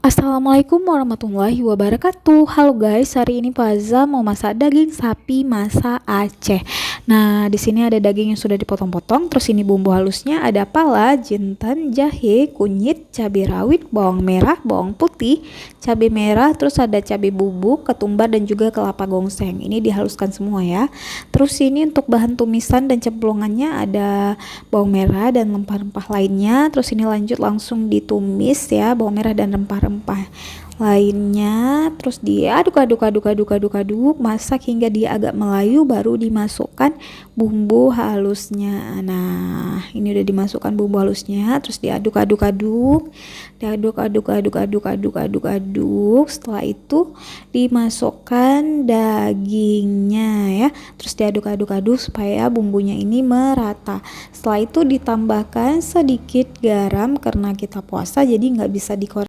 Assalamualaikum warahmatullahi wabarakatuh. Halo guys, hari ini Faza mau masak daging sapi masak Aceh. Nah, di sini ada daging yang sudah dipotong-potong. Terus ini bumbu halusnya ada pala, jintan, jahe, kunyit, cabai rawit, bawang merah, bawang putih, cabai merah, terus ada cabai bubuk, ketumbar dan juga kelapa gongseng. Ini dihaluskan semua ya. Terus ini untuk bahan tumisan dan cemplungannya ada bawang merah dan rempah-rempah lainnya. Terus ini lanjut langsung ditumis ya, bawang merah dan rempah-rempah lainnya. Terus diaduk, masak hingga dia agak melayu, baru dimasukkan bumbu halusnya. Nah, ini udah dimasukkan bumbu halusnya, terus diaduk-aduk. Setelah itu dimasukkan dagingnya ya, terus diaduk-aduk supaya bumbunya ini merata. Setelah itu ditambahkan sedikit garam karena kita puasa jadi nggak bisa dikorek